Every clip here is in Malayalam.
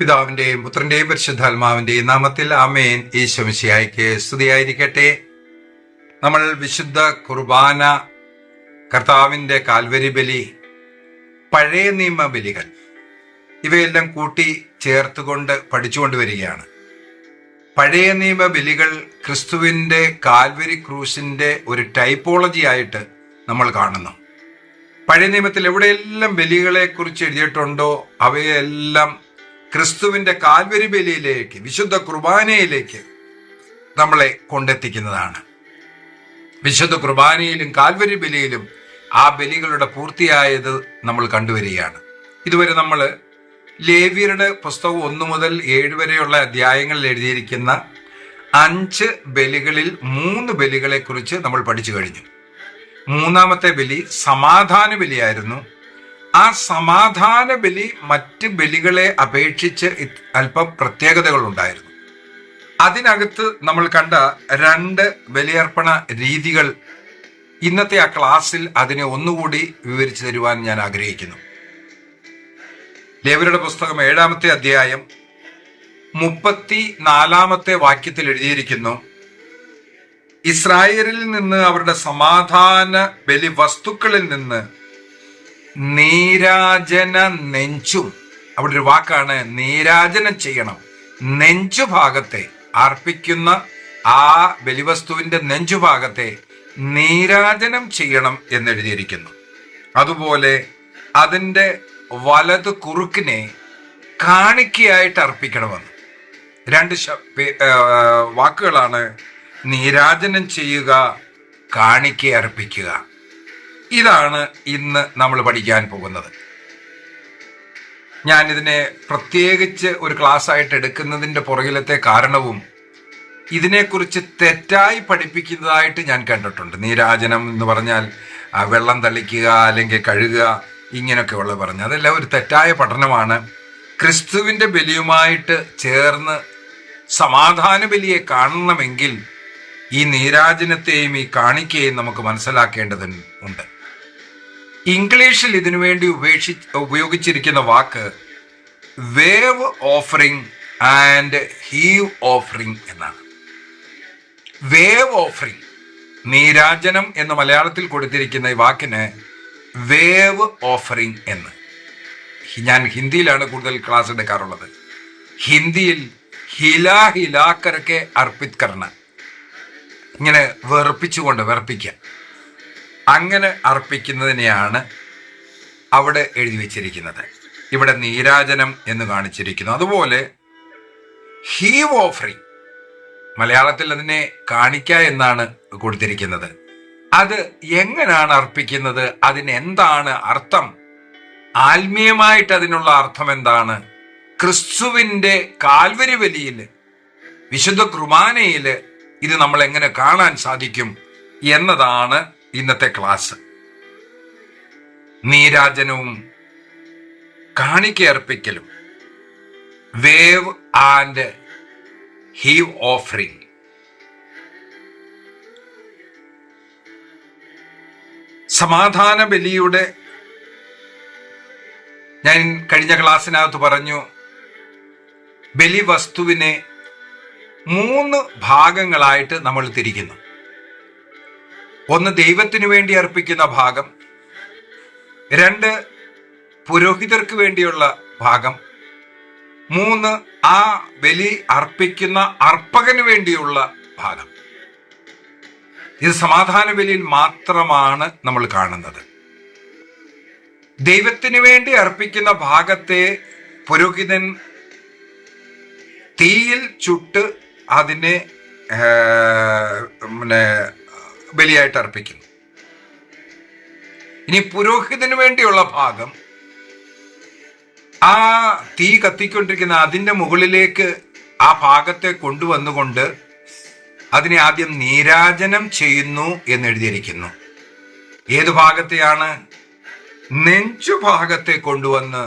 പിതാവിന്റെയും പുത്രന്റെയും പരിശുദ്ധാത്മാവിന്റെയും നാമത്തിൽ ആമേൻ. ഈശോ മിശിഹായ്ക്ക് സ്തുതിയായിരിക്കട്ടെ. നമ്മൾ വിശുദ്ധ കുർബാന, കർത്താവിന്റെ കാൽവരി ബലി, പഴയ നിയമ ബലികൾ ഇവയെല്ലാം കൂട്ടി ചേർത്തുകൊണ്ട് പഠിച്ചുകൊണ്ട് വരികയാണ്. പഴയ നിയമ ബലികൾ ക്രിസ്തുവിന്റെ കാൽവരി ക്രൂശിന്റെ ഒരു ടൈപ്പോളജി ആയിട്ട് നമ്മൾ കാണുന്നു. പഴയ നിയമത്തിൽ എവിടെയെല്ലാം ബലികളെ കുറിച്ച് എഴുതിയിട്ടുണ്ടോ അവയെല്ലാം ക്രിസ്തുവിന്റെ കാൽവരി ബലിയിലേക്ക്, വിശുദ്ധ കുർബാനയിലേക്ക് നമ്മളെ കൊണ്ടെത്തിക്കുന്നതാണ്. വിശുദ്ധ കുർബാനയിലും കാൽവരി ബലിയിലും ആ ബലികളുടെ പൂർത്തിയായത് നമ്മൾ കണ്ടുവരികയാണ്. ഇതുവരെ നമ്മൾ ലേവ്യരുടെ പുസ്തകം 1 മുതൽ 7 വരെയുള്ള അധ്യായങ്ങളിൽ എഴുതിയിരിക്കുന്ന 5 ബലികളിൽ 3 ബലികളെ കുറിച്ച് നമ്മൾ പഠിച്ചു കഴിഞ്ഞു. മൂന്നാമത്തെ ബലി സമാധാന ബലിയായിരുന്നു. ആ സമാധാന ബലി മറ്റ് ബലികളെ അപേക്ഷിച്ച് അല്പം പ്രത്യേകതകൾ ഉണ്ടായിരുന്നു. അതിനകത്ത് നമ്മൾ കണ്ട 2 ബലിയർപ്പണ രീതികൾ ഇന്നത്തെ ആ ക്ലാസ്സിൽ അതിനെ ഒന്നുകൂടി വിവരിച്ചു തരുവാൻ ഞാൻ ആഗ്രഹിക്കുന്നു. ലേവ്യരുടെ പുസ്തകം 7-ാമത്തെ അധ്യായം 34-ാമത്തെ വാക്യത്തിൽ എഴുതിയിരിക്കുന്നു, ഇസ്രായേലിൽ നിന്ന് അവരുടെ സമാധാന ബലി വസ്തുക്കളിൽ നിന്ന് നീരാജന നെഞ്ചും, അവിടെ ഒരു വാക്കാണ് നീരാജനം ചെയ്യണം, നെഞ്ചുഭാഗത്തെ അർപ്പിക്കുന്ന ആ ബലിവസ്തുവിന്റെ നെഞ്ചുഭാഗത്തെ നീരാജനം ചെയ്യണം എന്നെഴുതിയിരിക്കുന്നു. അതുപോലെ അതിൻ്റെ വലത് കുറുക്കിനെ കാണിക്കയായിട്ട് അർപ്പിക്കണമെന്ന്. 2 വാക്കുകളാണ് നീരാജനം ചെയ്യുക, കാണിക്ക അർപ്പിക്കുക. ഇതാണ് ഇന്ന് നമ്മൾ പഠിക്കാൻ പോകുന്നത്. ഞാനിതിനെ പ്രത്യേകിച്ച് ഒരു ക്ലാസ് ആയിട്ട് എടുക്കുന്നതിൻ്റെ പുറകിലത്തെ കാരണവും ഇതിനെക്കുറിച്ച് തെറ്റായി പഠിപ്പിക്കുന്നതായിട്ട് ഞാൻ കണ്ടിട്ടുണ്ട്. നീരാജനം എന്ന് പറഞ്ഞാൽ വെള്ളം തളിക്കുക അല്ലെങ്കിൽ കഴുകുക, ഇങ്ങനെയൊക്കെയുള്ള പറഞ്ഞു. അതെല്ലാം ഒരു തെറ്റായ പഠനമാണ്. ക്രിസ്തുവിൻ്റെ ബലിയുമായിട്ട് ചേർന്ന് സമാധാന ബലിയെ കാണണമെങ്കിൽ ഈ നീരാജനത്തെയും ഈ കാണിക്കയും നമുക്ക് മനസ്സിലാക്കേണ്ടതുണ്ട്. ഇംഗ്ലീഷിൽ ഇതിനുവേണ്ടി ഉപയോഗിച്ചിരിക്കുന്ന വാക്ക് wave offering and heave offering എന്നാണ്. വേവ് ഓഫറിംഗ്, നീരാജനം എന്ന് മലയാളത്തിൽ കൊടുത്തിരിക്കുന്ന ഈ വാക്കിന് വേവ് ഓഫറിംഗ് എന്ന്. ഞാൻ ഹിന്ദിയിലാണ് കൂടുതൽ ക്ലാസ് എടുക്കാറുള്ളത്. ഹിന്ദിയിൽ ഹിലാ ഹിലാക്കരക്കെ അർപ്പിത് കർണ, ഇങ്ങനെ വെറുപ്പിക്കുക, അങ്ങനെ അർപ്പിക്കുന്നതിനെയാണ് അവിടെ എഴുതി വച്ചിരിക്കുന്നത്. ഇവിടെ നീരാജനം എന്ന് കാണിച്ചിരിക്കുന്നു. അതുപോലെ ഹീവ് ഓഫറിംഗ്, മലയാളത്തിൽ അതിനെ കാണിക്ക എന്നാണ് കൊടുത്തിരിക്കുന്നത്. അത് എങ്ങനെയാണ് അർപ്പിക്കുന്നത്? അതിന് എന്താണ് അർത്ഥം? ആത്മീയമായിട്ട് അതിനുള്ള അർത്ഥം എന്താണ്? ക്രിസ്തുവിന്റെ കാൽവരി ബലിയിൽ, വിശുദ്ധ കുർബാനയിൽ ഇത് നമ്മൾ എങ്ങനെ കാണാൻ സാധിക്കും എന്നതാണ് ഇന്നത്തെ ക്ലാസ്. നീരാജനവും കാണിക്കയർപ്പിക്കലും, വേവ് ആൻഡ് ഹീവ് ഓഫറിംഗ്. സമാധാന ബലിയുടെ ഞാൻ കഴിഞ്ഞ ക്ലാസ്സിനകത്ത് പറഞ്ഞു, ബലി വസ്തുവിനെ 3 ഭാഗങ്ങളായിട്ട് നമ്മൾ തിരിക്കുന്നു. ഒന്ന് ദൈവത്തിനു വേണ്ടി അർപ്പിക്കുന്ന ഭാഗം, 2 പുരോഹിതർക്ക് വേണ്ടിയുള്ള ഭാഗം, 3 ആ ബലി അർപ്പിക്കുന്ന അർപ്പകന് വേണ്ടിയുള്ള ഭാഗം. ഇത് സമാധാന ബലിയിൽ മാത്രമാണ് നമ്മൾ കാണുന്നത്. ദൈവത്തിന് വേണ്ടി അർപ്പിക്കുന്ന ഭാഗത്തെ പുരോഹിതൻ തീയിൽ ചുട്ട് അതിനെ ബലിയായിട്ട് അർപ്പിക്കുന്നു. ഇനി പുരോഹിതന് വേണ്ടിയുള്ള ഭാഗം, ആ തീ കത്തിക്കൊണ്ടിരിക്കുന്ന അതിൻ്റെ മുകളിലേക്ക് ആ ഭാഗത്തെ കൊണ്ടുവന്നുകൊണ്ട് അതിനെ ആദ്യം നീരാജനം ചെയ്യുന്നു എന്നെഴുതിയിരിക്കുന്നു. ഏത് ഭാഗത്തെയാണ്? നെഞ്ചുഭാഗത്തെ കൊണ്ടുവന്ന്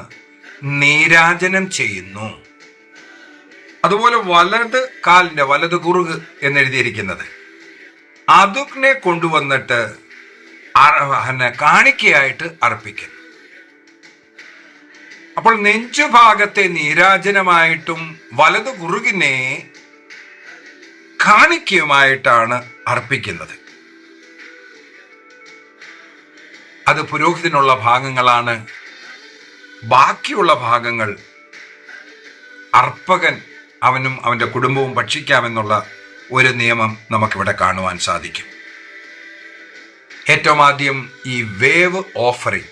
നീരാജനം ചെയ്യുന്നു. അതുപോലെ വലത് കാലിന്റെ വലത് കുറുക് എന്നെഴുതിയിരിക്കുന്നത്, അതിനെ കൊണ്ടുവന്നിട്ട് കാണിക്കയായിട്ട് അർപ്പിക്കുന്നു. അപ്പോൾ നെഞ്ചുഭാഗത്തെ നീരാജനമായിട്ടും വലതു കുറുകിനെ കാണിക്കയുമായിട്ടാണ് അർപ്പിക്കുന്നത്. അത് പുരോഹിതനുള്ള ഭാഗങ്ങളാണ്. ബാക്കിയുള്ള ഭാഗങ്ങൾ അർപ്പകൻ അവനും അവൻ്റെ കുടുംബവും ഭക്ഷിക്കാമെന്നുള്ള ഒരു നിയമം നമുക്കിവിടെ കാണുവാൻ സാധിക്കും. ഏറ്റവും ആദ്യം ഈ വേവ് ഓഫറിംഗ്,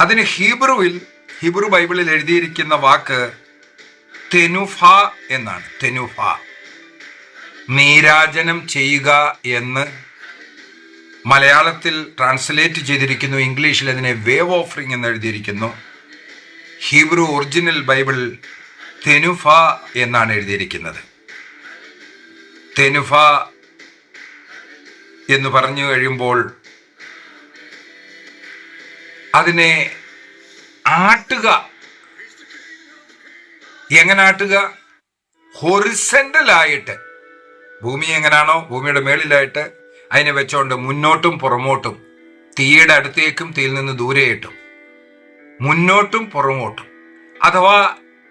അതിന് ഹീബ്രു ബൈബിളിൽ എഴുതിയിരിക്കുന്ന വാക്ക് തെനുഫ എന്നാണ്. തെനുഫ, നീരാജനം ചെയ്യുക എന്ന് മലയാളത്തിൽ ട്രാൻസ്ലേറ്റ് ചെയ്തിരിക്കുന്നു. ഇംഗ്ലീഷിൽ അതിനെ വേവ് ഓഫറിംഗ് എന്ന് എഴുതിയിരിക്കുന്നു. ഹീബ്രു ഒറിജിനൽ ബൈബിൾ തെനുഫ എന്നാണ് എഴുതിയിരിക്കുന്നത്. തെനുഫ എന്ന് പറഞ്ഞു കഴിയുമ്പോൾ അതിനെ ആട്ടുക. എങ്ങനെ ആട്ടുക? ഹൊറിസെന്റലായിട്ട്, ഭൂമി എങ്ങനെയാണോ ഭൂമിയുടെ മേളിലായിട്ട് അതിനെ വെച്ചോണ്ട് മുന്നോട്ടും പുറമോട്ടും, തീയുടെ അടുത്തേക്കും തീയിൽ നിന്ന് ദൂരെയിട്ടും, മുന്നോട്ടും പുറമോട്ടും, അഥവാ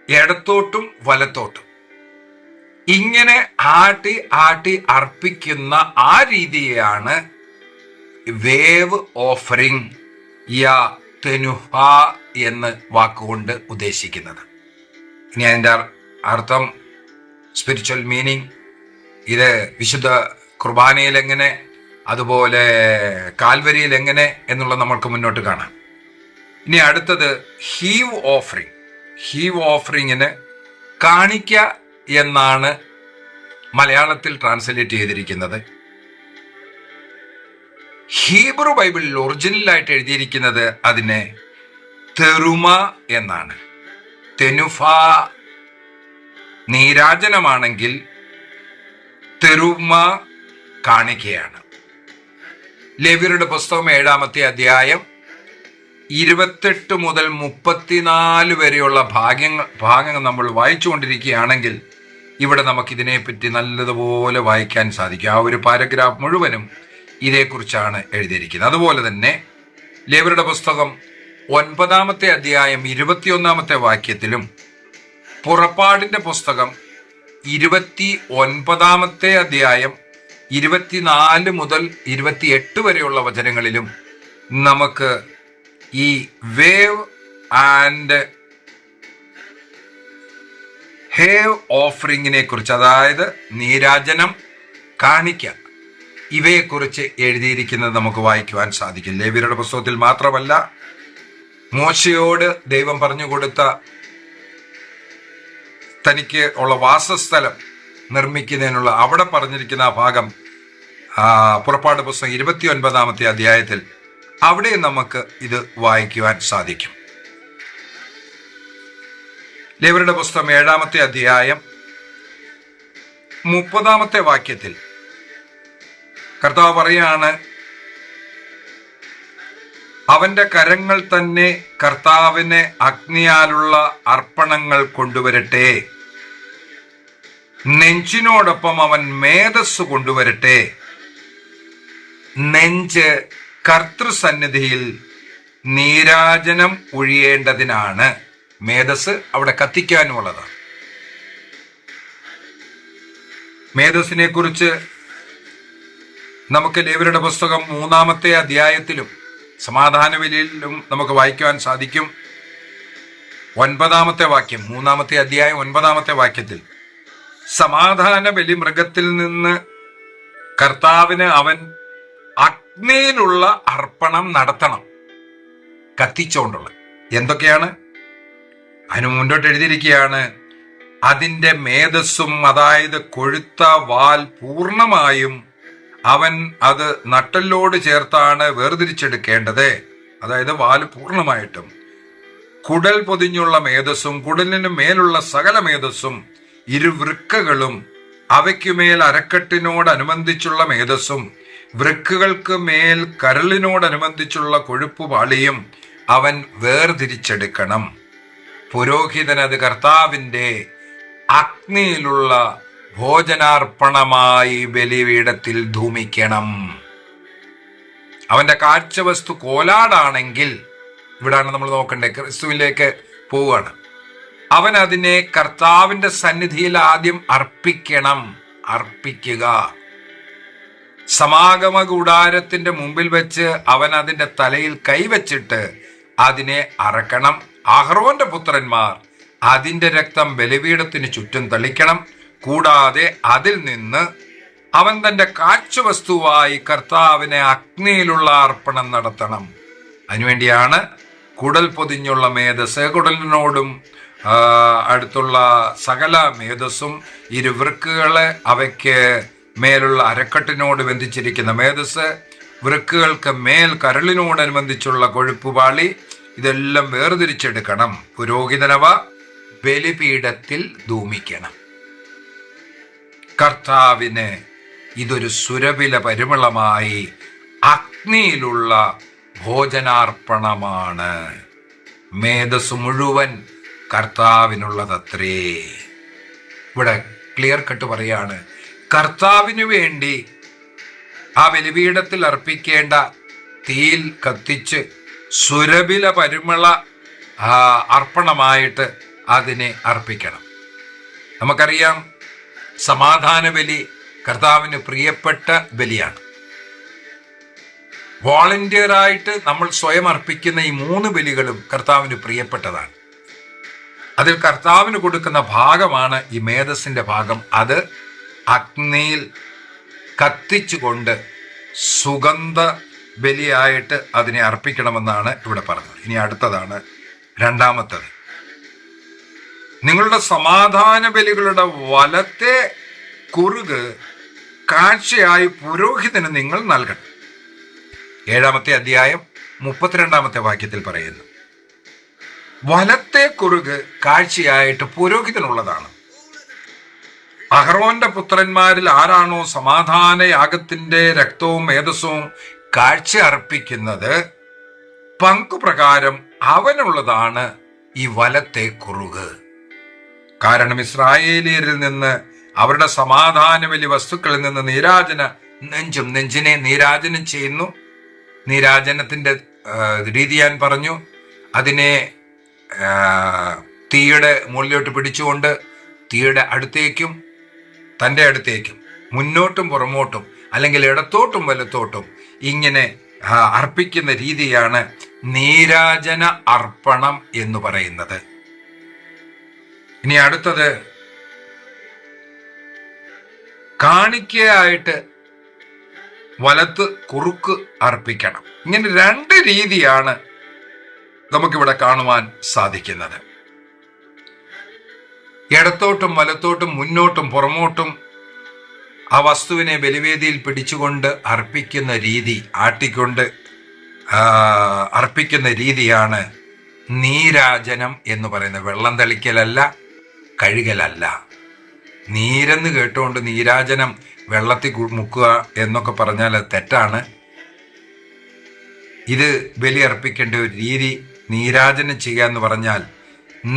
ഇടത്തോട്ടും വലത്തോട്ടും ഇങ്ങനെ ആട്ടി ആട്ടി അർപ്പിക്കുന്ന ആ രീതിയാണ് വേവ് ഓഫറിംഗ് യാ തെനുഹ എന്ന് വാക്കുകൊണ്ട് ഉദ്ദേശിക്കുന്നത്. ഇനി അതിൻ്റെ അർത്ഥം, സ്പിരിച്വൽ മീനിങ്, ഇത് വിശുദ്ധ കുർബാനയിൽ എങ്ങനെ, അതുപോലെ കാൽവരിയിൽ എങ്ങനെ എന്നുള്ളത് നമ്മൾക്ക് മുന്നോട്ട് കാണാം. ഇനി അടുത്തത് ഹീവ് ഓഫറിംഗ്. ഹീവ് ഓഫറിങ്ങിന് കാണിക്ക എന്നാണ് മലയാളത്തിൽ ട്രാൻസ്ലേറ്റ് ചെയ്തിരിക്കുന്നത്. ഹീബ്രു ബൈബിളിൽ ഒറിജിനലായിട്ട് എഴുതിയിരിക്കുന്നത് അതിനെ തെറുമ എന്നാണ്. തെനുഫ നീരാജനമാണെങ്കിൽ തെറുമ കാണിക്കയാണ്. ലേവ്യരുടെ പുസ്തകം 7-ാമത്തെ അധ്യായം 28 മുതൽ 34 വരെയുള്ള ഭാഗങ്ങൾ നമ്മൾ വായിച്ചുകൊണ്ടിരിക്കുകയാണെങ്കിൽ ഇവിടെ നമുക്കിതിനെപ്പറ്റി നല്ലതുപോലെ വായിക്കാൻ സാധിക്കും. ആ ഒരു പാരഗ്രാഫ് മുഴുവനും ഇതേക്കുറിച്ചാണ് എഴുതിയിരിക്കുന്നത്. അതുപോലെ തന്നെ ലേവ്യരുടെ പുസ്തകം 9-ാമത്തെ അധ്യായം 21-ാമത്തെ വാക്യത്തിലും പുറപ്പാടിന്റെ പുസ്തകം 29-ാമത്തെ അധ്യായം 24 മുതൽ 28 വരെയുള്ള വചനങ്ങളിലും നമുക്ക് ഈ വേവ് ആൻഡ് ഹേവ് ഓഫറിങ്ങിനെ കുറിച്ച്, അതായത് നീരാജനം, കാണിക്ക, ഇവയെക്കുറിച്ച് എഴുതിയിരിക്കുന്നത് നമുക്ക് വായിക്കുവാൻ സാധിക്കും. ലേവ്യരുടെ പുസ്തകത്തിൽ മാത്രമല്ല, മോശയോട് ദൈവം പറഞ്ഞു കൊടുത്ത തനിക്ക് ഉള്ള വാസസ്ഥലം നിർമ്മിക്കുന്നതിനുള്ള അവിടെ പറഞ്ഞിരിക്കുന്ന ആ ഭാഗം പുറപ്പാട് പുസ്തകം 29-ാമത്തെ അധ്യായത്തിൽ അവിടെ നമുക്ക് ഇത് വായിക്കുവാൻ സാധിക്കും. ലേവ്യരുടെ പുസ്തകം 7-ാമത്തെ അധ്യായം 30-ാമത്തെ വാക്യത്തിൽ കർത്താവ് പറയാണ്, അവന്റെ കരങ്ങൾ തന്നെ കർത്താവിന് അഗ്നിയാലുള്ള അർപ്പണങ്ങൾ കൊണ്ടുവരട്ടെ, നെഞ്ചിനോടൊപ്പം അവൻ മേധസ് കൊണ്ടുവരട്ടെ. നെഞ്ച് കർത്തൃസന്നിധിയിൽ നീരാജനം ഒഴിയേണ്ടതിനാണ്. മേധസ് അവിടെ കത്തിക്കാനുമുള്ളതാണ്. മേധസ്സിനെ കുറിച്ച് നമുക്ക് ലേവ്യരുടെ പുസ്തകം 3-ാമത്തെ അധ്യായത്തിലും സമാധാന ബലിയിലും നമുക്ക് വായിക്കുവാൻ സാധിക്കും. 9-ാമത്തെ വാക്യം, 3-ാമത്തെ അധ്യായം 9-ാമത്തെ വാക്യത്തിൽ സമാധാന ബലി മൃഗത്തിൽ നിന്ന് കർത്താവിന് അവൻ അഗ്നിയിലുള്ള അർപ്പണം നടത്തണം, കത്തിച്ചുകൊണ്ടുള്ള. എന്തൊക്കെയാണ് അതിന് മുന്നോട്ട് എഴുതിയിരിക്കുകയാണ്? അതിൻ്റെ മേധസ്സും, അതായത് കൊഴുത്ത വാൽ പൂർണ്ണമായും അവൻ അത് നട്ടെല്ലോട് ചേർത്താണ് വേർതിരിച്ചെടുക്കേണ്ടത്. അതായത് വാല് പൂർണ്ണമായിട്ടും, കുടൽ പൊതിഞ്ഞുള്ള മേധസ്സും കുടലിന് മേലുള്ള സകല മേധസ്സും, ഇരുവൃക്കകളും അവയ്ക്കുമേൽ അരക്കെട്ടിനോടനുബന്ധിച്ചുള്ള മേധസ്സും, വൃക്കുകൾക്ക് മേൽ കരളിനോടനുബന്ധിച്ചുള്ള കൊഴുപ്പുപാളിയും അവൻ വേർതിരിച്ചെടുക്കണം. പുരോഹിതനത് കർത്താവിൻ്റെ അഗ്നിയിലുള്ള ഭോജനാർപ്പണമായി ബലിപീഠത്തിൽ ധൂമിക്കണം. അവന്റെ കാഴ്ചവസ്തു കോലാടാണെങ്കിൽ ഇവിടാണ് നമ്മൾ നോക്കണ്ടേ, ക്രിസ്തുവിലേക്ക് പോവുകയാണ്. അവൻ അതിനെ കർത്താവിന്റെ സന്നിധിയിൽ ആദ്യം അർപ്പിക്കുക. സമാഗമ കൂടാരത്തിന്റെ മുമ്പിൽ വെച്ച് അവൻ അതിന്റെ തലയിൽ കൈവച്ചിട്ട് അതിനെ അറക്കണം. അഹ്റോന്റെ പുത്രന്മാർ അതിന്റെ രക്തം ബലിപീഠത്തിന് ചുറ്റും തളിക്കണം. കൂടാതെ അതിൽ നിന്ന് അവൻ തന്റെ കാഴ്ചവസ്തുവായി കർത്താവിനെ അഗ്നിയിലുള്ള അർപ്പണം നടത്തണം. അതിനുവേണ്ടിയാണ് കുടൽ പൊതിഞ്ഞുള്ള മേധസ്, കുടലിനോടും അടുത്തുള്ള സകല മേധസ്സും, ഇരുവൃക്കുകളെ അവയ്ക്ക് മേലുള്ള അരക്കെട്ടിനോട് ബന്ധിച്ചിരിക്കുന്ന മേധസ്, വൃക്കുകൾക്ക് മേൽ കരളിനോടനുബന്ധിച്ചുള്ള കൊഴുപ്പുപാളി, ഇതെല്ലാം വേർതിരിച്ചെടുക്കണം. പുരോഹിതനവ ബലിപീഠത്തിൽ ധൂമിക്കണം. കർത്താവിന് ഇതൊരു സുരഭില പരിമളമായി അഗ്നിയിലുള്ള ഭോജനാർപ്പണമാണ്. മേധസ് മുഴുവൻ കർത്താവിനുള്ളതത്രേ. ഇവിടെ ക്ലിയർ കട്ട് പറയാണ്, കർത്താവിനു വേണ്ടി ആ ബലിപീഠത്തിൽ അർപ്പിക്കേണ്ട തീയിൽ കത്തിച്ച് സുരഭില പരിമള അർപ്പണമായിട്ട് അതിനെ അർപ്പിക്കണം. നമുക്കറിയാം, സമാധാന ബലി കർത്താവിന് പ്രിയപ്പെട്ട ബലിയാണ്. വോളണ്ടിയറായിട്ട് നമ്മൾ സ്വയം അർപ്പിക്കുന്ന ഈ 3 ബലികളും കർത്താവിന് പ്രിയപ്പെട്ടതാണ്. അതിൽ കർത്താവിന് കൊടുക്കുന്ന ഭാഗമാണ് ഈ മേധസ്സിന്റെ ഭാഗം. അത് അഗ്നിയിൽ കത്തിച്ചുകൊണ്ട് സുഗന്ധ ബലിയായിട്ട് അതിനെ അർപ്പിക്കണമെന്നാണ് ഇവിടെ പറഞ്ഞത്. ഇനി അടുത്തതാണ് രണ്ടാമത്തത്. നിങ്ങളുടെ സമാധാന ബലികളുടെ വലത്തെ കുറുക് കാഴ്ചയായി പുരോഹിതന് നിങ്ങൾ നൽകണം. 7-ാമത്തെ അധ്യായം 32-ാമത്തെ വാക്യത്തിൽ പറയുന്നു, വലത്തെ കുറുക് കാഴ്ചയായിട്ട് പുരോഹിതനുള്ളതാണ്. അഹ്റോന്റെ പുത്രന്മാരിൽ ആരാണോ സമാധാന യാഗത്തിന്റെ രക്തവും മേധസ്സവും കാഴ്ച അർപ്പിക്കുന്നത്, പങ്കുപ്രകാരം അവനുള്ളതാണ് ഈ വലത്തെ കുറുക്. കാരണം ഇസ്രായേലിയരിൽ നിന്ന് അവരുടെ സമാധാന ബലി വസ്തുക്കളിൽ നിന്ന് നെഞ്ചിനെ നീരാജനം ചെയ്യുന്നു. നീരാജനത്തിന്റെ രീതി ഞാൻ പറഞ്ഞു. അതിനെ തീയുടെ മുകളിലോട്ട് പിടിച്ചുകൊണ്ട് തീയുടെ അടുത്തേക്കും തൻ്റെ അടുത്തേക്കും മുന്നോട്ടും പുറമോട്ടും അല്ലെങ്കിൽ ഇടത്തോട്ടും വലത്തോട്ടും ഇങ്ങനെ അർപ്പിക്കുന്ന രീതിയാണ് നീരാജന അർപ്പണം എന്ന് പറയുന്നത്. ഇനി അടുത്തത് കാണിക്കയായിട്ട് വലത്ത് കുറുക്ക് അർപ്പിക്കണം. ഇങ്ങനെ 2 രീതിയാണ് നമുക്കിവിടെ കാണുവാൻ സാധിക്കുന്നത്. ഇടത്തോട്ടും വലത്തോട്ടും മുന്നോട്ടും പുറമോട്ടും ആ വസ്തുവിനെ ബലിവേദിയിൽ പിടിച്ചുകൊണ്ട് അർപ്പിക്കുന്ന രീതി, ആട്ടിക്കൊണ്ട് അർപ്പിക്കുന്ന രീതിയാണ് നീരാജനം എന്ന് പറയുന്നത്. വെള്ളം തളിക്കലല്ല, കഴുകലല്ല. നീരെന്ന് കേട്ടുകൊണ്ട് നീരാജനം വെള്ളത്തിൽ മുക്കുക എന്നൊക്കെ പറഞ്ഞാൽ അത് തെറ്റാണ്. ഇത് ബലി അർപ്പിക്കേണ്ട ഒരു രീതി. നീരാജനം ചെയ്യുക എന്ന് പറഞ്ഞാൽ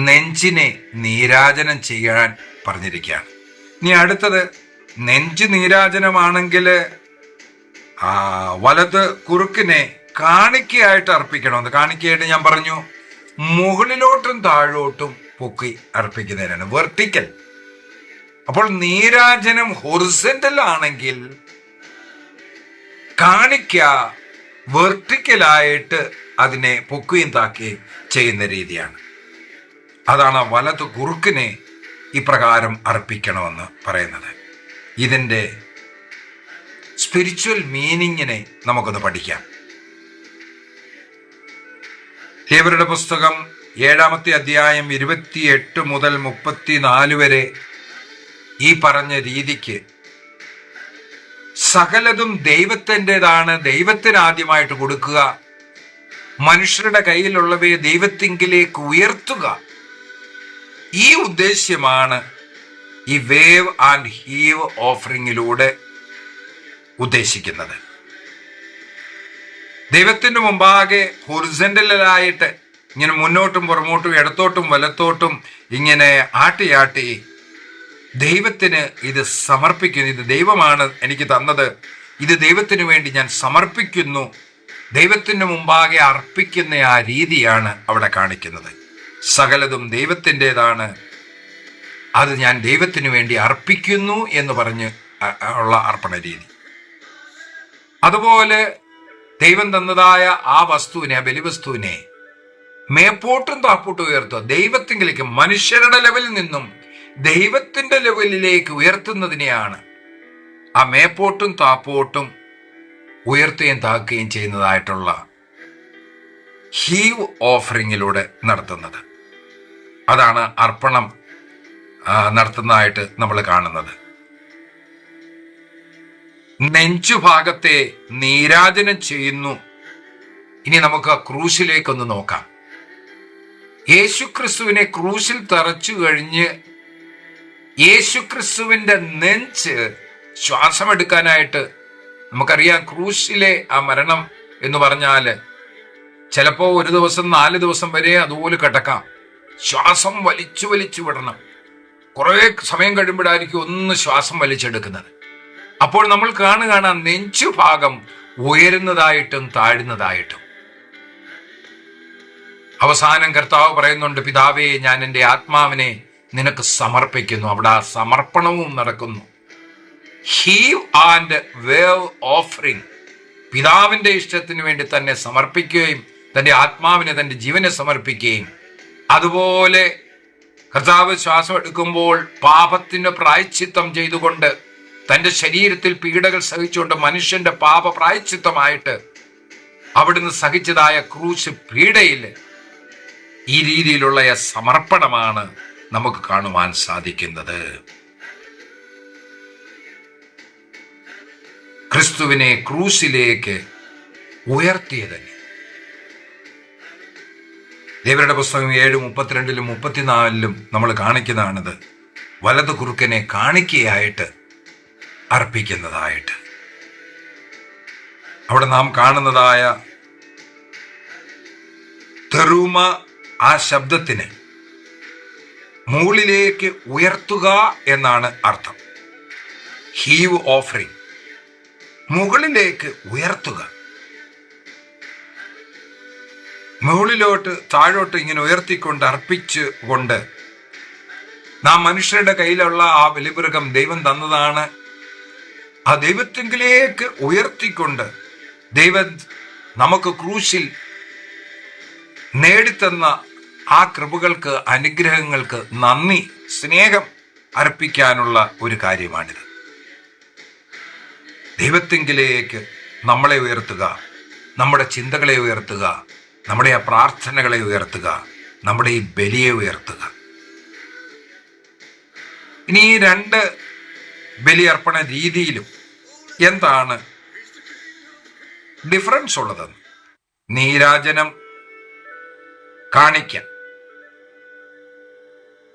നെഞ്ചിനെ നീരാജനം ചെയ്യാൻ പറഞ്ഞിരിക്കുകയാണ്. ഇനി അടുത്തത്, നെഞ്ച് നീരാജനമാണെങ്കിൽ വലത് കുറുക്കിനെ കാണിക്കയായിട്ട് അർപ്പിക്കണമെന്ന്. കാണിക്കയായിട്ട് ഞാൻ പറഞ്ഞു, മുകളിലോട്ടും താഴോട്ടും പൊക്കി അർപ്പിക്കുന്നതിനാണ്, വെർട്ടിക്കൽ. അപ്പോൾ നീരാജനം ഹൊറിസെന്റൽ ആണെങ്കിൽ കാണിക്ക വെർട്ടിക്കലായിട്ട് അതിനെ പൊക്കുകയും താക്കുകയും ചെയ്യുന്ന രീതിയാണ്. അതാണ് വലത് കുറുക്കിനെ ഇപ്രകാരം അർപ്പിക്കണമെന്ന് പറയുന്നത്. ഇതിൻ്റെ സ്പിരിച്വൽ മീനിങ്ങിനെ നമുക്കൊന്ന് പഠിക്കാം. ലേവ്യരുടെ പുസ്തകം 7-ാമത്തെ അധ്യായം 28 മുതൽ 34 വരെ ഈ പറഞ്ഞ രീതിക്ക് സകലതും ദൈവത്തിൻ്റെതാണ്, ദൈവത്തിന് ആദ്യമായിട്ട് കൊടുക്കുക, മനുഷ്യരുടെ കയ്യിലുള്ളവയെ ദൈവത്തിങ്കിലേക്ക് ഉയർത്തുക, ഈ ഉദ്ദേശ്യമാണ് ഈ വേവ് ആൻഡ് ഹീവ് ഓഫറിങ്ങിലൂടെ ഉദ്ദേശിക്കുന്നത്. ദൈവത്തിന് മുമ്പാകെ ഹൊറിസെന്റലായിട്ട് ഇങ്ങനെ മുന്നോട്ടും പുറമോട്ടും ഇടത്തോട്ടും വലത്തോട്ടും ഇങ്ങനെ ആട്ടി ദൈവത്തിന് ഇത് സമർപ്പിക്കുന്നു. ഇത് ദൈവമാണ് എനിക്ക് തന്നത്, ഇത് ദൈവത്തിന് വേണ്ടി ഞാൻ സമർപ്പിക്കുന്നു ദൈവത്തിന് മുമ്പാകെ അർപ്പിക്കുന്ന ആ രീതിയാണ് അവിടെ കാണിക്കുന്നത്. സകലതും ദൈവത്തിൻ്റെതാണ്, അത് ഞാൻ ദൈവത്തിന് വേണ്ടി അർപ്പിക്കുന്നു എന്ന് പറഞ്ഞ് ഉള്ള അർപ്പണ രീതി. അതുപോലെ ദൈവം തന്നതായ ആ വസ്തുവിനെ, ആ ബലിവസ്തുവിനെ മേപ്പോട്ടും താപ്പോട്ടും ഉയർത്തുക, ദൈവത്തിലേക്ക്, മനുഷ്യരുടെ ലെവലിൽ നിന്നും ദൈവത്തിന്റെ ലെവലിലേക്ക് ഉയർത്തുന്നതിനെയാണ് ആ മേപ്പോട്ടും താപ്പോട്ടും ഉയർത്തുകയും താക്കുകയും ചെയ്യുന്നതായിട്ടുള്ള ഹീവ് ഓഫറിങ്ങിലൂടെ നടത്തുന്നത്. അതാണ് അർപ്പണം നടത്തുന്നതായിട്ട് നമ്മൾ കാണുന്നത്. നെഞ്ചുഭാഗത്തെ നീരാജനം ചെയ്യുന്നു. ഇനി നമുക്ക് ക്രൂശിലേക്കൊന്ന് നോക്കാം. യേശുക്രിസ്തുവിനെ ക്രൂശിൽ തറച്ചു കഴിഞ്ഞ് യേശുക്രിസ്തുവിന്റെ നെഞ്ച് ശ്വാസമെടുക്കാനായിട്ട്, നമുക്കറിയാം ക്രൂശിലെ ആ മരണം എന്ന് പറഞ്ഞാല് ചിലപ്പോ 1 ദിവസം 4 ദിവസം വരെ അതുപോലെ കിടക്കാം. ശ്വാസം വലിച്ചു വലിച്ചു വിടണം. കുറെ സമയം കഴിയുമ്പോഴായിരിക്കും ഒന്ന് ശ്വാസം വലിച്ചെടുക്കുന്നത്. അപ്പോൾ നമ്മൾ കാണുകയാണ് നെഞ്ചു ഭാഗം ഉയരുന്നതായിട്ടും താഴുന്നതായിട്ടും. അവസാനം കർത്താവ് പറയുന്നുണ്ട്, പിതാവേ, ഞാൻ എൻ്റെ ആത്മാവിനെ നിനക്ക് സമർപ്പിക്കുന്നു. അവിടെ ആ സമർപ്പണവും നടക്കുന്നു. ഹീവ് ആൻഡ് വേവ് ഓഫറിങ്, പിതാവിന്റെ ഇഷ്ടത്തിന് വേണ്ടി തന്നെ സമർപ്പിക്കുകയും തൻ്റെ ആത്മാവിനെ, തൻ്റെ ജീവനെ സമർപ്പിക്കുകയും, അതുപോലെ കർത്താവ് ശ്വാസം എടുക്കുമ്പോൾ പാപത്തിന് പ്രായശ്ചിത്തം ചെയ്തുകൊണ്ട് തൻ്റെ ശരീരത്തിൽ പീഡകൾ സഹിച്ചുകൊണ്ട് മനുഷ്യന്റെ പാപ പ്രായശ്ചിത്തമായിട്ട് അവിടുന്ന് സഹിച്ചതായ ക്രൂശ് പീഡയിൽ ഈ രീതിയിലുള്ള സമർപ്പണമാണ് നമുക്ക് കാണുവാൻ സാധിക്കുന്നത്. ക്രിസ്തുവിനെ ക്രൂശിലേക്ക് ഉയർത്തിയതന്നെ. ലേവ്യരുടെ പുസ്തകം 7:32 34 നമ്മൾ കാണിക്കുന്നതാണിത്. വലതു കുറുക്കനെ കാണിക്കയായിട്ട് അർപ്പിക്കുന്നതായിട്ട്. അവിടെ നാം കാണുന്നതായ തെറുമ, ആ ശബ്ദത്തിന് മുകളിലേക്ക് ഉയർത്തുക എന്നാണ് അർത്ഥം. ഹീവ് ഓഫറിങ്, മുകളിലേക്ക് ഉയർത്തുക. മുകളിലോട്ട് താഴോട്ട് ഇങ്ങനെ ഉയർത്തിക്കൊണ്ട് അർപ്പിച്ചു കൊണ്ട്, നാം മനുഷ്യരുടെ കയ്യിലുള്ള ആ ബലിമൃഗം ദൈവം തന്നതാണ്, ആ ദൈവത്തിങ്കിലേക്ക് ഉയർത്തിക്കൊണ്ട് ദൈവം നമുക്ക് ക്രൂശിൽ നേടിത്തന്ന ആ കൃപകൾക്ക്, അനുഗ്രഹങ്ങൾക്ക് നന്ദി, സ്നേഹം അർപ്പിക്കാനുള്ള ഒരു കാര്യമാണിത്. ദൈവത്തിങ്കിലേക്ക് നമ്മളെ ഉയർത്തുക, നമ്മുടെ ചിന്തകളെ ഉയർത്തുക, നമ്മുടെ ആ പ്രാർത്ഥനകളെ ഉയർത്തുക, നമ്മുടെ ഈ ബലിയെ ഉയർത്തുക. ഇനി ഈ 2 ബലിയർപ്പണ രീതിയിലും എന്താണ് ഡിഫറൻസ് ഉള്ളതെന്ന്, നീരാജനം, കാണിക്ക.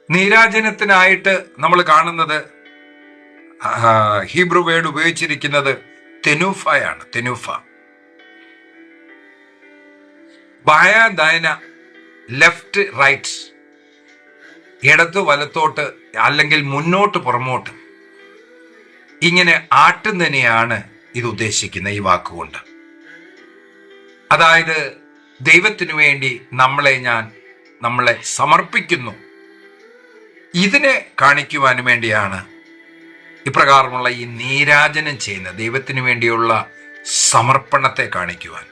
നീരാജനത്തിനായിട്ട് നമ്മൾ കാണുന്നത് ഹീബ്രു വേർഡ് ഉപയോഗിച്ചിരിക്കുന്നത് തെനൂഫയാണ്. തെനൂഫ, ബയദൈന, ലെഫ്റ്റ് റൈറ്റ്, ഇടത്ത് വലത്തോട്ട് അല്ലെങ്കിൽ മുന്നോട്ട് പുറമോട്ട്, ഇങ്ങനെ ആട്ടുന്നതിനെയാണ് ഇത് ഉദ്ദേശിക്കുന്നത് ഈ വാക്കുകൊണ്ട്. അതായത് ദൈവത്തിനു വേണ്ടി നമ്മളെ സമർപ്പിക്കുന്നു. ഇതിനെ കാണിക്കുവാൻ വേണ്ടിയാണ് ഇപ്രകാരമുള്ള ഈ നീരാജനം ചെയ്യുന്നത്, ദൈവത്തിനു വേണ്ടിയുള്ള സമർപ്പണത്തെ കാണിക്കുവാൻ.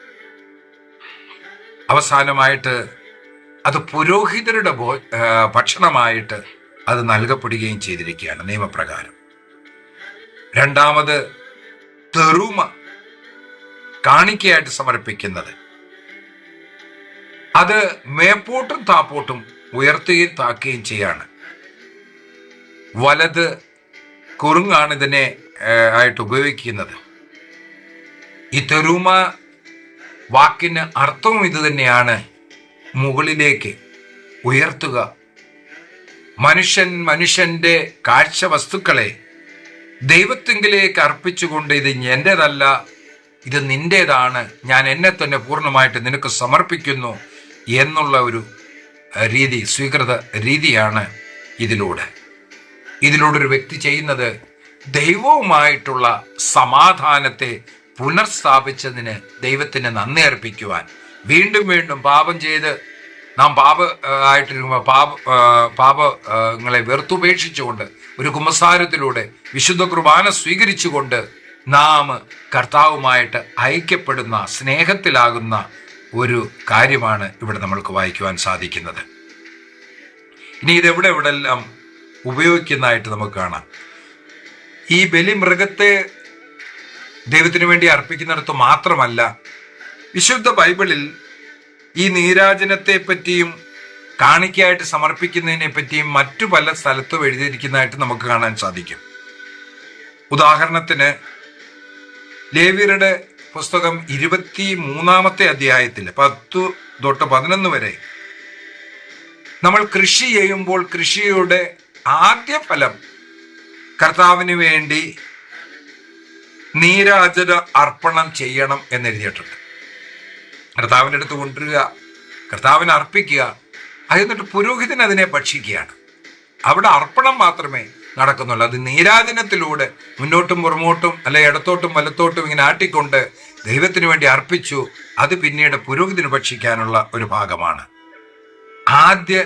അവസാനമായിട്ട് അത് പുരോഹിതരുടെ ഭക്ഷണമായിട്ട് അത് നൽകപ്പെടുകയും ചെയ്തിരിക്കുകയാണ് നിയമപ്രകാരം. രണ്ടാമത് തെറുമ, കാണിക്കയായിട്ട് സമർപ്പിക്കുന്നത്, അത് മേപ്പോട്ടും താപ്പോട്ടും ഉയർത്തുകയും താക്കുകയും ചെയ്യാണ്. വലത് കുറുങ്ങാണ് ഇതിനെ ആയിട്ട് ഉപയോഗിക്കുന്നത്. ഈ തെറുമ വാക്കിന് അർത്ഥവും ഇത് തന്നെയാണ്, മുകളിലേക്ക് ഉയർത്തുക. മനുഷ്യന്റെ കാഴ്ച വസ്തുക്കളെ ദൈവത്തിങ്കിലേക്ക് അർപ്പിച്ചുകൊണ്ട്, ഇത് എന്റേതല്ല, ഇത് നിന്റേതാണ്, ഞാൻ എന്നെ തന്നെ പൂർണ്ണമായിട്ട് നിനക്ക് സമർപ്പിക്കുന്നു എന്നുള്ള ഒരു രീതി, സ്വീകൃത രീതിയാണ് ഇതിലൂടെ ഒരു വ്യക്തി ചെയ്യുന്നത്. ദൈവവുമായിട്ടുള്ള സമാധാനത്തെ പുനർസ്ഥാപിച്ചതിന് ദൈവത്തിന് നന്ദി അർപ്പിക്കുവാൻ, വീണ്ടും വീണ്ടും പാപം ചെയ്ത് നാം ആയിട്ടിരിക്കുമ്പോൾ പാപങ്ങളെ വെറുത്തുപേക്ഷിച്ചുകൊണ്ട് ഒരു കുമ്പസാരത്തിലൂടെ വിശുദ്ധ കുർബാന സ്വീകരിച്ചുകൊണ്ട് നാം കർത്താവുമായിട്ട് ഐക്യപ്പെടുന്ന, സ്നേഹത്തിലാകുന്ന ഒരു കാര്യമാണ് ഇവിടെ നമ്മൾക്ക് വായിക്കുവാൻ സാധിക്കുന്നത്. ഇനി എവിടെല്ലാം ഉപയോഗിക്കുന്നതായിട്ട് നമുക്ക് കാണാം. ഈ ബലിമൃഗത്തെ ദൈവത്തിന് വേണ്ടി അർപ്പിക്കുന്നിടത്ത് മാത്രമല്ല, വിശുദ്ധ ബൈബിളിൽ ഈ നീരാജനത്തെ പറ്റിയും കാണിക്കയായിട്ട് സമർപ്പിക്കുന്നതിനെ പറ്റിയും മറ്റു പല സ്ഥലത്തും എഴുതിയിരിക്കുന്നതായിട്ട് നമുക്ക് കാണാൻ സാധിക്കും. ഉദാഹരണത്തിന് ലേവ്യരുടെ പുസ്തകം 23 അധ്യായത്തിൽ 10 തൊട്ട് 11 വരെ നമ്മൾ കൃഷി ചെയ്യുമ്പോൾ കൃഷിയുടെ ആദ്യ ഫലം കർത്താവിന് വേണ്ടി നീരാജന അർപ്പണം ചെയ്യണം എന്നെഴുതിയിട്ടുണ്ട്. കർത്താവിൻ്റെ അടുത്ത് കൊണ്ടുവരിക, കർത്താവിനെ അർപ്പിക്കുക, എന്നിട്ട് പുരോഹിതൻ അതിനെ ഭക്ഷിക്കുകയാണ്. അവിടെ അർപ്പണം മാത്രമേ നടക്കുന്നുള്ളൂ. അത് നീരാജനത്തിലൂടെ മുന്നോട്ടും പുറമോട്ടും അല്ലെ ഇടത്തോട്ടും വലത്തോട്ടും ഇങ്ങനെ ആട്ടിക്കൊണ്ട് ദൈവത്തിന് വേണ്ടി അർപ്പിച്ചു. അത് പിന്നീട് പുരോഹിതന് ഭക്ഷിക്കാനുള്ള ഒരു ഭാഗമാണ്. ആദ്യ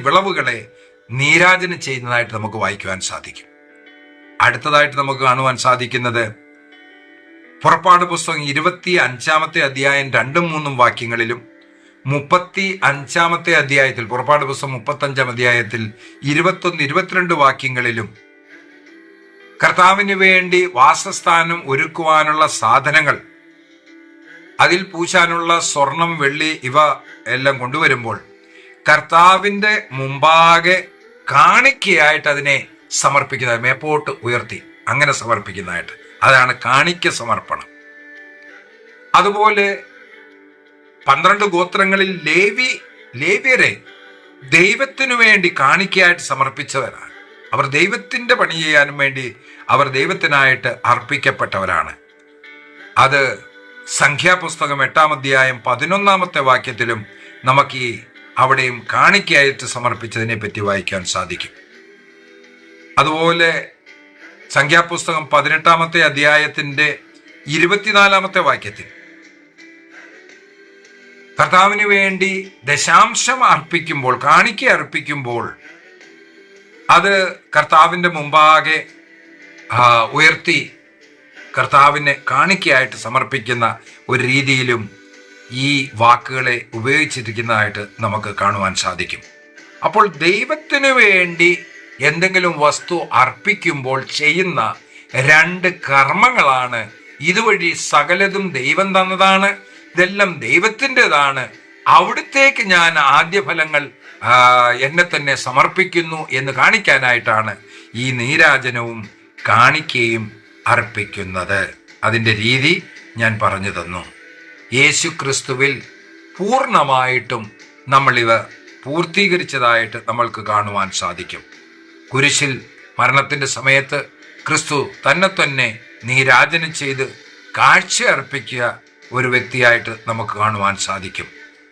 വിളവുകളെ നീരാജനം ചെയ്യുന്നതായിട്ട് നമുക്ക് വായിക്കുവാൻ സാധിക്കും. അടുത്തതായിട്ട് നമുക്ക് കാണുവാൻ സാധിക്കുന്നത് പുറപ്പാട് പുസ്തകം 25 അധ്യായം 2-3 വാക്യങ്ങളിലും 35 അധ്യായത്തിൽ പുറപ്പാട് പുസ്തകം 35 അധ്യായത്തിൽ 21-22 വാക്യങ്ങളിലും കർത്താവിന് വേണ്ടി വാസസ്ഥാനം ഒരുക്കുവാനുള്ള സാധനങ്ങൾ, അതിൽ പൂശാനുള്ള സ്വർണം, വെള്ളി ഇവ എല്ലാം കൊണ്ടുവരുമ്പോൾ കർത്താവിൻ്റെ മുമ്പാകെ കാണിക്കയായിട്ട് അതിനെ സമർപ്പിക്കുന്നത്, മേപ്പോട്ട് ഉയർത്തി അങ്ങനെ സമർപ്പിക്കുന്നതായിട്ട്, അതാണ് കാണിക്ക സമർപ്പണം. അതുപോലെ 12 ഗോത്രങ്ങളിൽ ലേവ്യരെ ദൈവത്തിനു വേണ്ടി കാണിക്കയായിട്ട് സമർപ്പിച്ചവരാണ്. അവർ ദൈവത്തിൻ്റെ പണി ചെയ്യാനും വേണ്ടി അവർ ദൈവത്തിനായിട്ട് അർപ്പിക്കപ്പെട്ടവരാണ്. അത് സംഖ്യാപുസ്തകം 8 അധ്യായം 11 വാക്യത്തിലും നമുക്ക് അവിടെയും കാണിക്കയായിട്ട് സമർപ്പിച്ചതിനെ പറ്റി വായിക്കാൻ സാധിക്കും. അതുപോലെ സംഖ്യാപുസ്തകം 18 അധ്യായത്തിന്റെ 24 വാക്യത്തിൽ കർത്താവിന് വേണ്ടി ദശാംശം അർപ്പിക്കുമ്പോൾ, കാണിക്ക അർപ്പിക്കുമ്പോൾ അത് കർത്താവിൻ്റെ മുമ്പാകെ ഉയർത്തി കർത്താവിനെ കാണിക്കയായിട്ട് സമർപ്പിക്കുന്ന ഒരു രീതിയിലും ഈ വാക്കുകളെ ഉപയോഗിച്ചിരിക്കുന്നതായിട്ട് നമുക്ക് കാണുവാൻ സാധിക്കും. അപ്പോൾ ദൈവത്തിന് വേണ്ടി എന്തെങ്കിലും വസ്തു അർപ്പിക്കുമ്പോൾ ചെയ്യുന്ന 2 കർമ്മങ്ങളാണ്. ഇതുവഴി സകലതും ദൈവം തന്നതാണ്, ഇതെല്ലാം ദൈവത്തിൻ്റെതാണ്, അവിടുത്തേക്ക് ഞാൻ ആദ്യഫലങ്ങൾ എന്നെ തന്നെ സമർപ്പിക്കുന്നു എന്ന് കാണിക്കാനായിട്ടാണ് ഈ നീരാജനവും കാണിക്കയും അർപ്പിക്കുന്നത്. അതിൻ്റെ രീതി ഞാൻ പറഞ്ഞു തന്നു. യേശു ക്രിസ്തുവിൽ പൂർണ്ണമായിട്ടും നമ്മളിവ പൂർത്തീകരിച്ചതായിട്ട് നമ്മൾക്ക് കാണുവാൻ സാധിക്കും. കുരിശിൽ മരണത്തിൻ്റെ സമയത്ത് ക്രിസ്തു തന്നെ നീരാജനം ചെയ്ത് കാഴ്ച അർപ്പിക്കുക ഒരു വ്യക്തിയായിട്ട് നമുക്ക് കാണുവാൻ സാധിക്കും.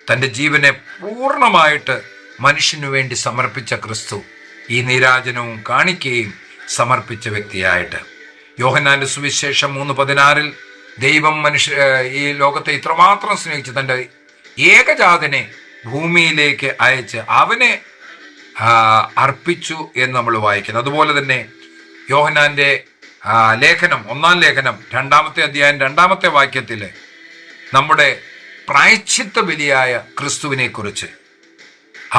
തൻ്റെ ജീവനെ പൂർണ്ണമായിട്ട് മനുഷ്യനു വേണ്ടി സമർപ്പിച്ച ക്രിസ്തു ഈ നീരാജനവും കാണിക്കുകയും സമർപ്പിച്ച വ്യക്തിയായിട്ട്. യോഹന്നാന്റെ സുവിശേഷം 3:16 ദൈവം ഈ ലോകത്തെ ഇത്രമാത്രം സ്നേഹിച്ച് തൻ്റെ ഏകജാതനെ ഭൂമിയിലേക്ക് അയച്ച് അവനെ അർപ്പിച്ചു എന്ന് നമ്മൾ വായിക്കുന്നു. അതുപോലെ തന്നെ യോഹന്നാന്റെ ലേഖനം 1 ലേഖനം 2 അധ്യായം 2 വാക്യത്തിൽ നമ്മുടെ പ്രായശ്ചിത്ത ബലിയായ ക്രിസ്തുവിനെ കുറിച്ച്,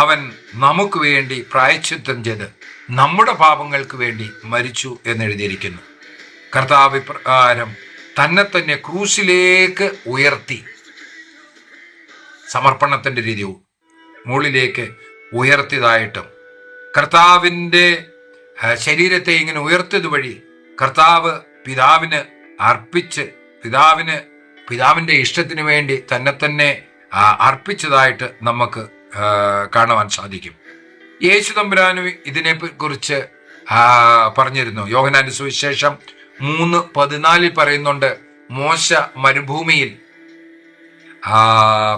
അവൻ നമുക്ക് വേണ്ടി പ്രായശ്ചിത്തം ചെയ്ത് നമ്മുടെ പാപങ്ങൾക്ക് വേണ്ടി മരിച്ചു എന്നെഴുതിയിരിക്കുന്നു. കർത്താവ് പ്രകാരം തന്നെ ക്രൂശിലേക്ക് ഉയർത്തി, സമർപ്പണത്തിൻ്റെ രീതി മുകളിലേക്ക് ഉയർത്തിയതായിട്ടും കർത്താവിൻ്റെ ശരീരത്തെ ഇങ്ങനെ ഉയർത്തിയത് വഴി കർത്താവ് പിതാവിന് അർപ്പിച്ച് പിതാവിൻ്റെ ഇഷ്ടത്തിന് വേണ്ടി തന്നെ അർപ്പിച്ചതായിട്ട് നമുക്ക് കാണുവാൻ സാധിക്കും. യേശു തമ്പുരാന് ഇതിനെ കുറിച്ച് പറഞ്ഞിരുന്നു. യോഹന്നാന്റെ സുവിശേഷം 3:14 പറയുന്നുണ്ട്, മോശ മരുഭൂമിയിൽ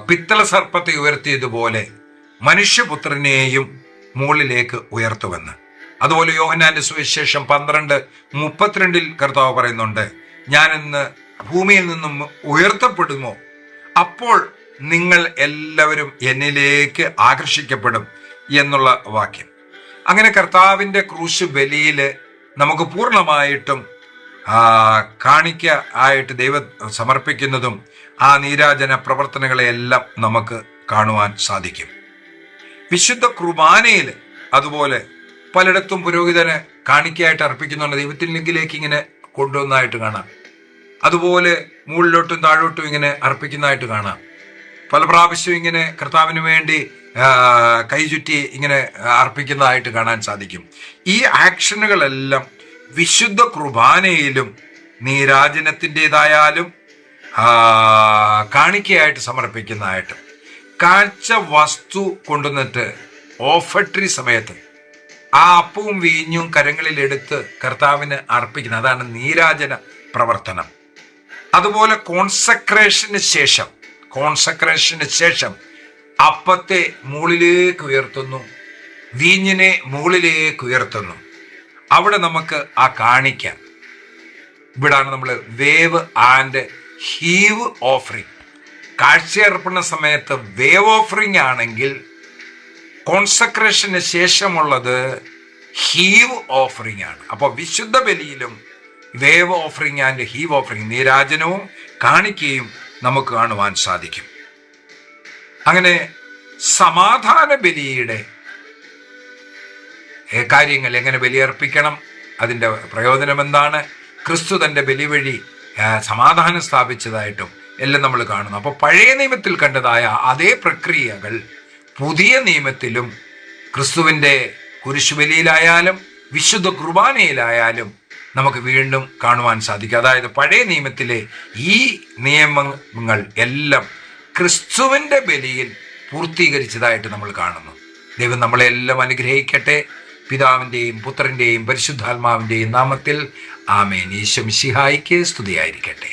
പിത്തള സർപ്പത്തെ ഉയർത്തിയതുപോലെ മനുഷ്യപുത്രനെയും മുകളിലേക്ക് ഉയർത്തുമെന്ന്. അതുപോലെ യോഹന്നാന്റെ സുവിശേഷം 12:32 കർത്താവ് പറയുന്നുണ്ട്, ഞാൻ ഇന്ന് ഭൂമിയിൽ നിന്നും ഉയർത്തപ്പെടുമോ അപ്പോൾ നിങ്ങൾ എല്ലാവരും എന്നിലേക്ക് ആകർഷിക്കപ്പെടും എന്നുള്ള വാക്യം. അങ്ങനെ കർത്താവിൻ്റെ ക്രൂശ് ബലിയിൽ നമുക്ക് പൂർണ്ണമായിട്ടും കാണിക്ക ആയിട്ട് ദൈവം സമർപ്പിക്കുന്നതും ആ നീരാജന പ്രവർത്തനങ്ങളെയെല്ലാം നമുക്ക് കാണുവാൻ സാധിക്കും. വിശുദ്ധ കുർബാനയിൽ അതുപോലെ പലയിടത്തും പുരോഹിതന് കാണിക്കയായിട്ട് അർപ്പിക്കുന്നുണ്ട്, ദൈവത്തിലേക്ക് ഇങ്ങനെ കൊണ്ടുവന്നതായിട്ട് കാണാം. അതുപോലെ മുകളിലോട്ടും താഴോട്ടും ഇങ്ങനെ അർപ്പിക്കുന്നതായിട്ട് കാണാം. പല പ്രാവശ്യവും ഇങ്ങനെ കർത്താവിന് വേണ്ടി കൈചുറ്റി ഇങ്ങനെ അർപ്പിക്കുന്നതായിട്ട് കാണാൻ സാധിക്കും. ഈ ആക്ഷനുകളെല്ലാം വിശുദ്ധ കുർബാനയിലും നീരാജനത്തിൻ്റെതായാലും കാണിക്കയായിട്ട് സമർപ്പിക്കുന്നതായിട്ട് കാഴ്ച വസ്തു കൊണ്ടുവന്നിട്ട് ഓഫട്രി സമയത്ത് ആ അപ്പവും വീഞ്ഞും കരങ്ങളിലെടുത്ത് കർത്താവിന് അർപ്പിക്കുന്നത്, അതാണ് നീരാജന പ്രവർത്തനം. അതുപോലെ കോൺസക്രേഷന് ശേഷം അപ്പത്തെ മുകളിലേക്ക് ഉയർത്തുന്നു, വീഞ്ഞിനെ മുകളിലേക്ക് ഉയർത്തുന്നു. അവിടെ നമുക്ക് ആ കാണിക്കാം. ഇവിടാണ് നമ്മൾ വേവ് ആൻഡ് ഹീവ് ഓഫറിങ്. കാഴ്ചയർപ്പണ സമയത്ത് വേവ് ഓഫറിങ് ആണെങ്കിൽ കോൺസക്രേഷന് ശേഷമുള്ളത് ഹീവ് ഓഫറിങ് ആണ്. അപ്പോൾ വിശുദ്ധ ബലിയിലും wave offering and heave offering, നീരാജനവും കാണിക്കയും നമുക്ക് കാണുവാൻ സാധിക്കും. അങ്ങനെ സമാധാന ബലിയുടെ കാര്യങ്ങൾ എങ്ങനെ ബലിയർപ്പിക്കണം, അതിൻ്റെ പ്രയോജനം എന്താണ്, ക്രിസ്തു തൻ്റെ ബലി വഴി സമാധാനം സ്ഥാപിച്ചതായിട്ടും എല്ലാം നമ്മൾ കാണുന്നു. അപ്പോൾ പഴയ നിയമത്തിൽ കണ്ടതായ അതേ പ്രക്രിയകൾ പുതിയ നിയമത്തിലും ക്രിസ്തുവിൻ്റെ കുരിശുബലിയിലായാലും വിശുദ്ധ കുർബാനയിലായാലും നമുക്ക് വീണ്ടും കാണുവാൻ സാധിക്കും. അതായത് പഴയ നിയമത്തിലെ ഈ നിയമങ്ങൾ എല്ലാം ക്രിസ്തുവിൻ്റെ ബലിയിൽ പൂർത്തീകരിച്ചതായിട്ട് നമ്മൾ കാണുന്നു. ദൈവം നമ്മളെല്ലാം അനുഗ്രഹിക്കട്ടെ. പിതാവിൻ്റെയും പുത്രൻ്റെയും പരിശുദ്ധാത്മാവിൻ്റെയും നാമത്തിൽ ആമേൻ. ഈശോ മിശിഹായിക്ക് സ്തുതിയായിരിക്കട്ടെ.